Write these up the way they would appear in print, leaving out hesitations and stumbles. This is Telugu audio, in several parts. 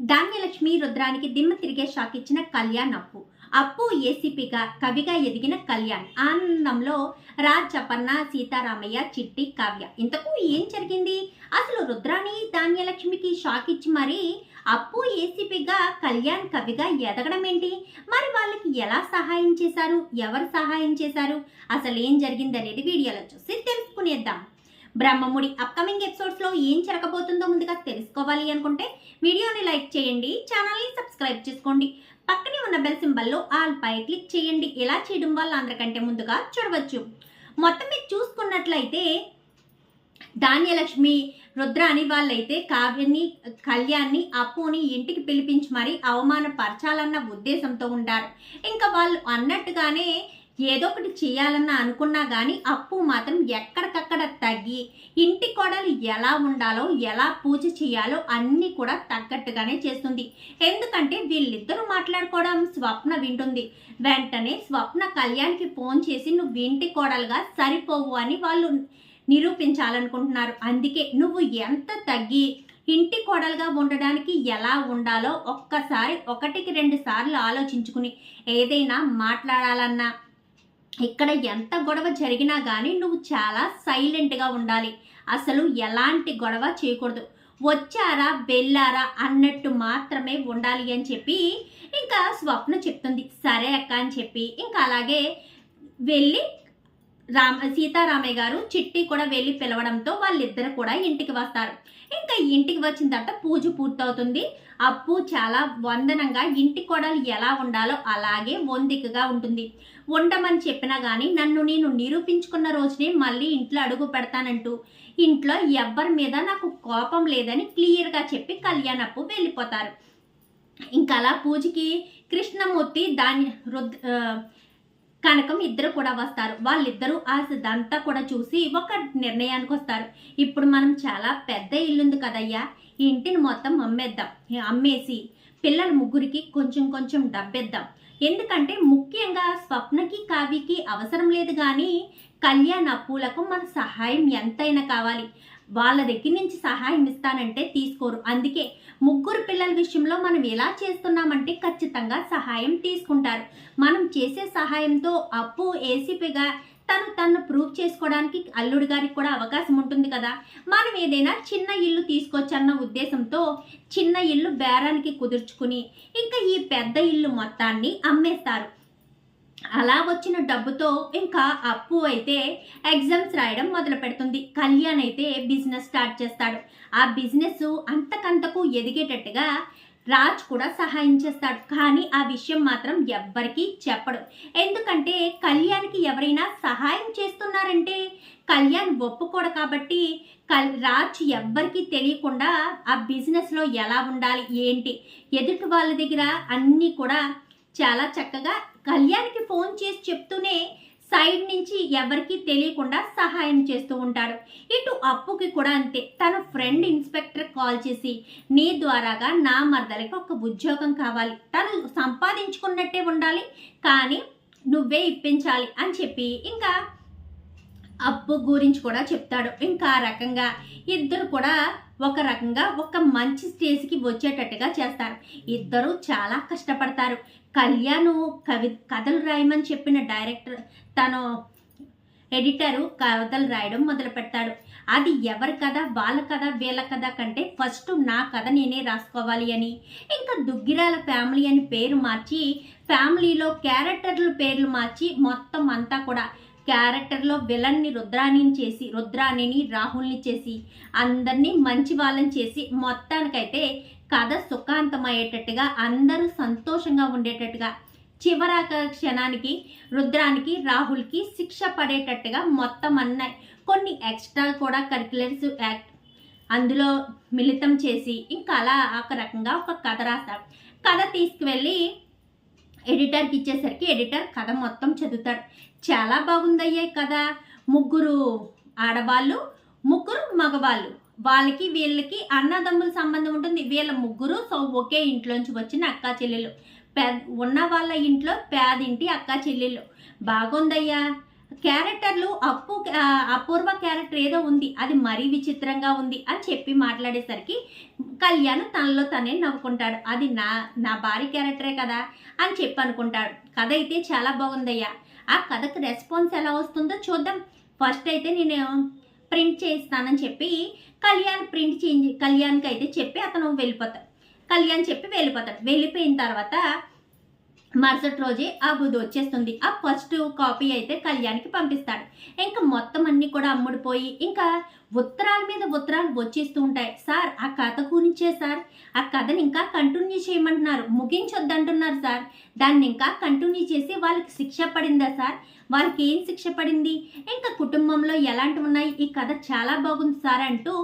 ధాన్యలక్ష్మి రుద్రానికి దిమ్మ తిరిగే షాక్ ఇచ్చిన కళ్యాణ్ అప్పు ఏసీపీగా కవిగా ఎదిగిన కళ్యాణ్ ఆనందంలో రాజ్ చపర్ణ సీతారామయ్య చిట్టి కావ్య. ఇంతకు ఏం జరిగింది? అసలు రుద్రాని ధాన్యలక్ష్మికి షాక్ ఇచ్చి మరి అప్పు ఏసీపీగా కళ్యాణ్ కవిగా ఎదగడం ఏంటి? మరి వాళ్ళకి ఎలా సహాయం చేశారు? ఎవరు సహాయం చేశారు? అసలు ఏం జరిగింది అనేది వీడియోలో చూసి తెలుసుకునేద్దాం. బ్రహ్మముడి అప్కమింగ్ ఎపిసోడ్స్లో ఏం జరగబోతుందో ముందుగా తెలుసుకోవాలి అనుకుంటే వీడియోని లైక్ చేయండి, ఛానల్ని సబ్స్క్రైబ్ చేసుకోండి, పక్కనే ఉన్న బెల్ సింబల్లో ఆల్ పై క్లిక్ చేయండి. ఇలా చేయడం వల్ల అందరికంటే ముందుగా చూడవచ్చు. మొత్తం మీరు చూసుకున్నట్లయితే ధాన్యలక్ష్మి రుద్రాని వాళ్ళైతే కావ్యని కళ్యాణ్ని అప్పుని ఇంటికి పిలిపించి మరీ అవమానపరచాలన్న ఉద్దేశంతో ఉంటారు. ఇంకా వాళ్ళు అన్నట్టుగానే ఏదో ఒకటి చేయాలన్న అనుకున్నా కానీ అప్పు మాత్రం ఎక్కడికక్కడ తగ్గి ఇంటి కోడలు ఎలా ఉండాలో ఎలా పూజ చేయాలో అన్నీ కూడా తగ్గట్టుగానే చేస్తుంది. ఎందుకంటే వీళ్ళిద్దరూ మాట్లాడుకోవడం స్వప్న వింటుంది. వెంటనే స్వప్న కళ్యాణ్కి ఫోన్ చేసి నువ్వు ఇంటి కోడలుగా సరిపోవు అని వాళ్ళు నిరూపించాలనుకుంటున్నారు. అందుకే నువ్వు ఎంత తగ్గి ఇంటి కోడలుగా ఉండడానికి ఎలా ఉండాలో ఒక్కసారి 1-2 సార్లు ఆలోచించుకుని ఏదైనా మాట్లాడాలన్నా ఇక్కడ ఎంత గొడవ జరిగినా కానీ నువ్వు చాలా సైలెంట్గా ఉండాలి. అసలు ఎలాంటి గొడవ చేయకూడదు. వచ్చారా వెళ్ళారా అన్నట్టు మాత్రమే ఉండాలి అని చెప్పి ఇంకా స్వప్న చెప్తుంది. సరే అక్క అని చెప్పి ఇంకా అలాగే వెళ్ళి సీతారామయ్య గారు చిట్టి కూడా వెళ్ళి పిలవడంతో వాళ్ళిద్దరు కూడా ఇంటికి వస్తారు. ఇంకా ఇంటికి వచ్చిన తర్వాత పూజ పూర్తవుతుంది. అప్పు చాలా వందనంగా ఇంటి కోడలు ఎలా ఉండాలో అలాగే వందికగా ఉంటుంది. ఉండమని చెప్పినా కానీ నన్ను నేను నిరూపించుకున్న రోజునే మళ్ళీ ఇంట్లో అడుగు పెడతానంటూ ఇంట్లో ఎవ్వరి మీద నాకు కోపం లేదని క్లియర్గా చెప్పి కళ్యాణ్ అప్పు వెళ్ళిపోతారు. ఇంకా అలా పూజకి కృష్ణమూర్తి కనకం ఇద్దరు కూడా వస్తారు. వాళ్ళిద్దరూ అదంతా కూడా చూసి ఒక నిర్ణయానికి వస్తారు. ఇప్పుడు మనం చాలా పెద్ద ఇల్లుంది కదయ్యా, ఈ ఇంటిని మొత్తం అమ్మేసి పిల్లల ముగ్గురికి కొంచెం కొంచెం డబ్బిద్దాం. ఎందుకంటే ముఖ్యంగా స్వప్నకి కావ్యకి అవసరం లేదు కానీ కళ్యాణ్ అప్పులకు మన సహాయం ఎంతైనా కావాలి. వాళ్ళ దగ్గర నుంచి సహాయం ఇస్తానంటే తీసుకోరు. అందుకే ముగ్గురు పిల్లల విషయంలో మనం ఎలా చేస్తున్నామంటే ఖచ్చితంగా సహాయం తీసుకుంటారు. మనం చేసే సహాయంతో అప్పు ఏసీపీగా తను ప్రూవ్ చేసుకోవడానికి అల్లుడి గారికి కూడా అవకాశం ఉంటుంది కదా. మనం ఏదైనా చిన్న ఇల్లు తీసుకోవచ్చన్న ఉద్దేశంతో చిన్న ఇల్లు బేరానికి కుదుర్చుకుని ఇంకా ఈ పెద్ద ఇల్లు మొత్తాన్ని అమ్మేస్తారు. అలా వచ్చిన డబ్బుతో ఇంకా అప్పు అయితే ఎగ్జామ్స్ రాయడం మొదలు పెడుతుంది. కళ్యాణ్ అయితే బిజినెస్ స్టార్ట్ చేస్తాడు. ఆ బిజినెస్ అంతకంతకు ఎదిగేటట్టుగా రాజ్ కూడా సహాయం చేస్తాడు. కానీ ఆ విషయం మాత్రం ఎవ్వరికీ చెప్పడు. ఎందుకంటే కళ్యాణ్కి ఎవరైనా సహాయం చేస్తున్నారంటే కళ్యాణ్ ఒప్పుకోడు. కాబట్టి రాజ్ ఎవ్వరికీ తెలియకుండా ఆ బిజినెస్లో ఎలా ఉండాలి ఏంటి ఎదుటి వాళ్ళ దగ్గర అన్నీ కూడా చాలా చక్కగా కళ్యాణ్కి ఫోన్ చేసి చెప్తూనే సైడ్ నుంచి ఎవరికి తెలియకుండా సహాయం చేస్తూ ఉంటాడు. ఇటు అప్పుకి కూడా అంతే. తన ఫ్రెండ్ ఇన్స్పెక్టర్ కాల్ చేసి నీ ద్వారాగా నా మరదలకి ఒక ఉద్యోగం కావాలి, తను సంపాదించుకున్నట్టే ఉండాలి కానీ నువ్వే ఇప్పించాలి అని చెప్పి ఇంకా అప్పు గురించి కూడా చెప్తాడు. ఇంకా ఆ రకంగా ఇద్దరు కూడా ఒక రకంగా ఒక మంచి స్టేజ్కి వచ్చేటట్టుగా చేస్తారు. ఇద్దరు చాలా కష్టపడతారు. కళ్యాణ్ కథలు రాయమని చెప్పిన డైరెక్టర్ తను ఎడిటరు కథలు రాయడం మొదలు పెడతాడు. అది ఎవరి కథ, వాళ్ళ కథ, వీళ్ళ కథ కంటే ఫస్ట్ నా కథ నేనే రాసుకోవాలి అని ఇంకా దుగ్గిరాల ఫ్యామిలీ అని పేరు మార్చి ఫ్యామిలీలో క్యారెక్టర్ల పేర్లు మార్చి మొత్తం అంతా కూడా క్యారెక్టర్లో విలన్ని రుద్రాణిని రాహుల్ని చేసి అందరినీ మంచి వాళ్ళని చేసి మొత్తానికైతే కథ సుఖాంతమయ్యేటట్టుగా అందరూ సంతోషంగా ఉండేటట్టుగా చివరాక క్షణానికి రుద్రానికి రాహుల్కి శిక్ష పడేటట్టుగా మొత్తం కొన్ని ఎక్స్ట్రా కూడా కరిక్యులర్స్ అందులో మిళితం చేసి ఇంకా అలా ఒక రకంగా ఒక కథ రాస్తాడు. కథ తీసుకువెళ్ళి ఎడిటర్కి ఇచ్చేసరికి ఎడిటర్ కథ మొత్తం చదువుతాడు. చాలా బాగుందయ్యే కథ. 3 ఆడవాళ్ళు 3 మగవాళ్ళు, వాళ్ళకి వీళ్ళకి అన్నదమ్ముల సంబంధం ఉంటుంది. వీళ్ళ 3 ఒకే ఇంట్లోంచి వచ్చిన అక్కా చెల్లెళ్ళు, ఉన్న వాళ్ళ ఇంట్లో పేదింటి అక్కా చెల్లెళ్ళు. బాగుందయ్యా, క్యారెక్టర్లు అపూర్వ క్యారెక్టర్ ఏదో ఉంది, అది మరీ విచిత్రంగా ఉంది అని చెప్పి మాట్లాడేసరికి కళ్యాణ్ తనలో తనే నవ్వుకుంటాడు. అది నా నా భార్య క్యారెక్టరే కదా అని చెప్పి అనుకుంటాడు. కథ అయితే చాలా బాగుందయ్యా. ఆ కథకు రెస్పాన్స్ ఎలా వస్తుందో చూద్దాం. ఫస్ట్ అయితే నేను ప్రింట్ చేయిస్తానని చెప్పి కళ్యాణ్కి అయితే చెప్పి అతను వెళ్ళిపోతాడు. కళ్యాణ్ చెప్పి వెళ్ళిపోతాడు. వెళ్ళిపోయిన తర్వాత మరుసటి రోజే ఆ బుద్ధి వచ్చేస్తుంది. ఆ ఫస్ట్ కాపీ అయితే కళ్యాణ్కి పంపిస్తాడు. ఇంకా మొత్తం అన్ని కూడా అమ్ముడిపోయి ఇంకా ఉత్తరాల మీద ఉత్తరాలు వచ్చేస్తూ ఉంటాయి. సార్ ఆ కథ గురించే సార్, ఆ కథని ఇంకా కంటిన్యూ చేయమంటున్నారు, ముగించొద్దంటున్నారు సార్, దాన్ని ఇంకా కంటిన్యూ చేసి వాళ్ళకి శిక్ష పడిందా సార్, వాళ్ళకి ఏం శిక్ష పడింది, ఇంకా కుటుంబంలో ఎలాంటివి ఉన్నాయి, ఈ కథ చాలా బాగుంది సార్ అంటూ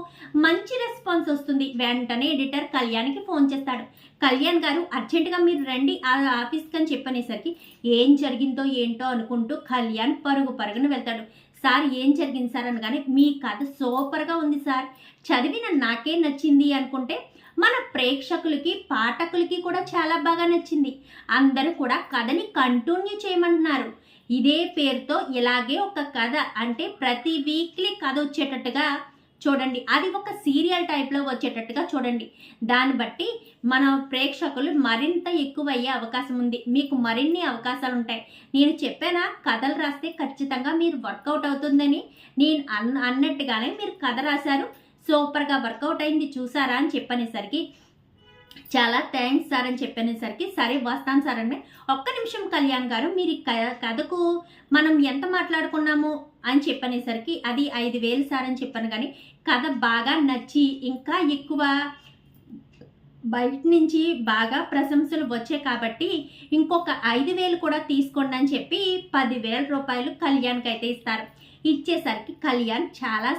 మంచి రెస్పాన్స్ వస్తుంది. వెంటనే ఎడిటర్ కళ్యాణ్కి ఫోన్ చేస్తాడు. కళ్యాణ్ గారు అర్జెంటుగా మీరు రండి ఆ ఆఫీస్కి అని చెప్పనేసరికి ఏం జరిగిందో ఏంటో అనుకుంటూ కళ్యాణ్ పరుగున వెళ్తాడు. సార్ ఏం జరిగింది సార్ అనగానే మీ కథ సూపర్గా ఉంది సార్, చదివిన నాకే నచ్చింది అనుకుంటే మన ప్రేక్షకులకి పాఠకులకి కూడా చాలా బాగా నచ్చింది, అందరూ కూడా కథని కంటిన్యూ చేయమంటున్నారు, ఇదే పేరుతో ఇలాగే ఒక కథ అంటే ప్రతి వీక్లీ కథ వచ్చేటట్టుగా చూడండి, అది ఒక సీరియల్ టైప్లో వచ్చేటట్టుగా చూడండి, దాన్ని బట్టి మన ప్రేక్షకులు మరింత ఎక్కువయ్యే అవకాశం ఉంది, మీకు మరిన్ని అవకాశాలు ఉంటాయి, నేను చెప్పానా కథలు రాస్తే ఖచ్చితంగా మీరు వర్కౌట్ అవుతుందని, నేను అన్నట్టుగానే మీరు కథ రాశారు, సూపర్గా వర్కౌట్ అయింది చూసారా అని చెప్పనేసరికి చాలా థ్యాంక్స్ సార్ అని చెప్పనేసరికి సరే వస్తాను సార్ అని, ఒక్క నిమిషం కళ్యాణ్ గారు మీరు కథకు మనం ఎంత మాట్లాడుకున్నాము అని చెప్పనేసరికి అది 5,000 సార్ అని చెప్పాను, కానీ కథ బాగా నచ్చి ఇంకా ఎక్కువ బయట నుంచి బాగా ప్రశంసలు వచ్చాయి కాబట్టి ఇంకొక 5,000 కూడా తీసుకోండి అని చెప్పి 10,000 రూపాయలు కళ్యాణ్కి అయితే ఇస్తారు. ఇచ్చేసరికి కళ్యాణ్ చాలా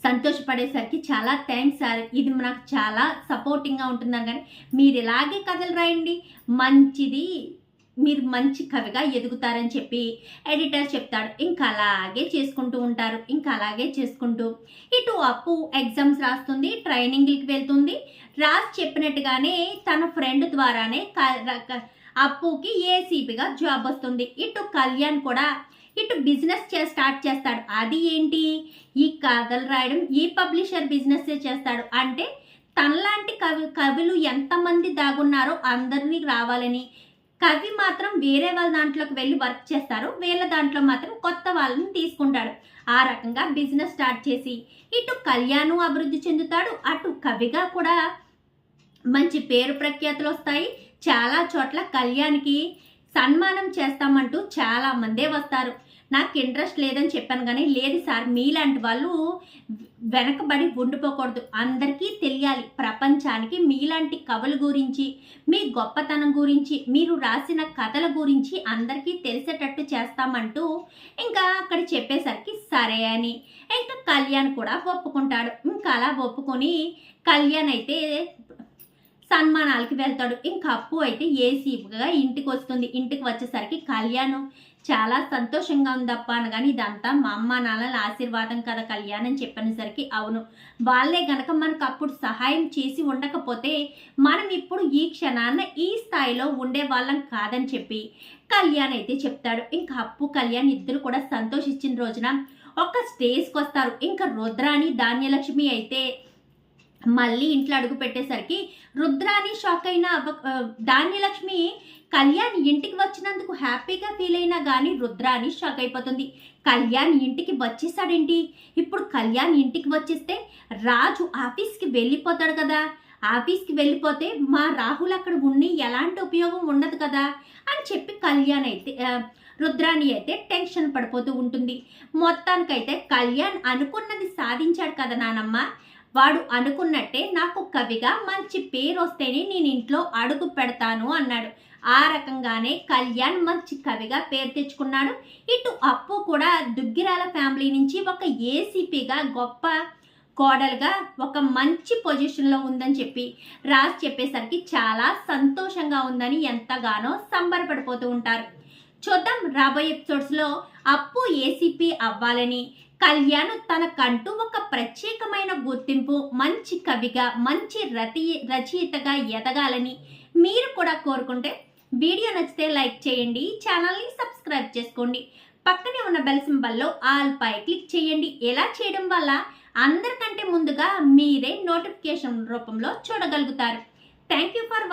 సంతోషపడేసరికి చాలా థ్యాంక్స్ సార్, ఇది నాకు చాలా సపోర్టింగ్గా ఉంటుందని, కానీ మీరు ఇలాగే కథలు రాయండి, మీరు మంచి కవిగా ఎదుగుతారని చెప్పి ఎడిటర్ చెప్తాడు. ఇంకా అలాగే చేసుకుంటూ ఉంటారు. ఇంకా అలాగే చేసుకుంటూ ఇటు అప్పు ఎగ్జామ్స్ రాస్తుంది, ట్రైనింగ్కి వెళ్తుంది. రాసి చెప్పినట్టుగానే తన ఫ్రెండ్ ద్వారానే అప్పుకి ఏసీపీగా జాబ్ వస్తుంది. ఇటు కళ్యాణ్ కూడా ఇటు బిజినెస్ స్టార్ట్ చేస్తాడు. అది ఏంటి, ఈ కథలు రాయడం, ఈ పబ్లిషర్ బిజినెస్ చేస్తాడు. అంటే తనలాంటి కవులు ఎంతమంది దాగున్నారో అందరినీ రావాలని, కవి మాత్రం వేరే వాళ్ళ దాంట్లోకి వెళ్ళి వర్క్ చేస్తారు, వీళ్ళ దాంట్లో మాత్రం కొత్త వాళ్ళని తీసుకుంటాడు. ఆ రకంగా బిజినెస్ స్టార్ట్ చేసి ఇటు కళ్యాణ్ అభివృద్ధి చెందుతాడు, అటు కవిగా కూడా మంచి పేరు ప్రఖ్యాతులు వస్తాయి. చాలా చోట్ల కళ్యాణ్కి సన్మానం చేస్తామంటూ చాలా మందే వస్తారు. నాకు ఇంట్రెస్ట్ లేదని చెప్పాను, కానీ లేదు సార్ మీలాంటి వాళ్ళు వెనకబడి ఉండిపోకూడదు, అందరికీ తెలియాలి, ప్రపంచానికి మీలాంటి కవుల గురించి, మీ గొప్పతనం గురించి, మీరు రాసిన కథల గురించి అందరికీ తెలిసేటట్టు చేస్తామంటూ ఇంకా అక్కడ చెప్పేసరికి సరే అని ఇంకా కళ్యాణ్ కూడా ఒప్పుకుంటాడు. ఇంకా అలా ఒప్పుకొని కళ్యాణ్ అయితే సన్మానాలకి వెళ్తాడు. ఇంకా అప్పు అయితే ఏసీగా ఇంటికి వస్తుంది. ఇంటికి వచ్చేసరికి కళ్యాణ్ చాలా సంతోషంగా ఉందప్ప అనగాని ఇదంతా మా అమ్మ నాన్నల ఆశీర్వాదం కదా కళ్యాణ్ అని చెప్పనేసరికి అవును, వాళ్ళే గనక మనకు అప్పుడు సహాయం చేసి ఉండకపోతే మనం ఇప్పుడు ఈ క్షణాన ఈ స్థాయిలో ఉండే వాళ్ళం కాదని చెప్పి కళ్యాణ్ అయితే చెప్తాడు. ఇంకా అప్పు కళ్యాణ్ ఇద్దరు కూడా సంతోషించిన రోజున ఒక స్టేజ్కి వస్తారు. ఇంకా రుద్రాని ధాన్యలక్ష్మి అయితే మళ్ళీ ఇంట్లో అడుగు పెట్టేసరికి రుద్రాని షాక్ అయిన ధాన్యలక్ష్మి కళ్యాణ్ ఇంటికి వచ్చినందుకు హ్యాపీగా ఫీల్ అయినా కానీ రుద్రాని షాక్ అయిపోతుంది. కళ్యాణ్ ఇంటికి వచ్చేసాడేంటి, ఇప్పుడు కళ్యాణ్ ఇంటికి వచ్చేస్తే రాజు ఆఫీస్కి వెళ్ళిపోతాడు కదా, ఆఫీస్కి వెళ్ళిపోతే మా రాహుల్ అక్కడ ఉండి ఎలాంటి ఉపయోగం ఉండదు కదా అని చెప్పి రుద్రాని అయితే టెన్షన్ పడిపోతూ ఉంటుంది. మొత్తానికైతే కళ్యాణ్ అనుకున్నది సాధించాడు కదా నానమ్మ, వాడు అనుకున్నట్టే నాకు కవిగా మంచి పేరు వస్తేనే నేను ఇంట్లో అడుగు పెడతాను అన్నాడు. ఆ రకంగానే కళ్యాణ్ మంచి కవిగా పేరు తెచ్చుకున్నాడు. ఇటు అప్పు కూడా దుగ్గిరాల ఫ్యామిలీ నుంచి ఒక ఏసీపీగా గొప్ప కోడలుగా ఒక మంచి పొజిషన్లో ఉందని చెప్పి రాసి చెప్పేసరికి చాలా సంతోషంగా ఉందని ఎంతగానో సంబరపడిపోతూ ఉంటారు. చూద్దాం రాబోయే ఎపిసోడ్స్లో అప్పు ఏసీపీ అవ్వాలని, కళ్యాణ్ తనకంటూ ఒక ప్రత్యేకమైన గుర్తింపు, మంచి కవిగా మంచి రచయితగా ఎదగాలని మీరు కూడా కోరుకుంటే వీడియో నచ్చితే లైక్ చేయండి, ఛానల్ని సబ్స్క్రైబ్ చేసుకోండి. పక్కనే ఉన్న బెల్ సింబల్లో ఆల్ పై క్లిక్ చేయండి. ఇలా చేయడం వల్ల అందరికంటే ముందుగా మీరే నోటిఫికేషన్ రూపంలో చూడగలుగుతారు. Thank you for watching.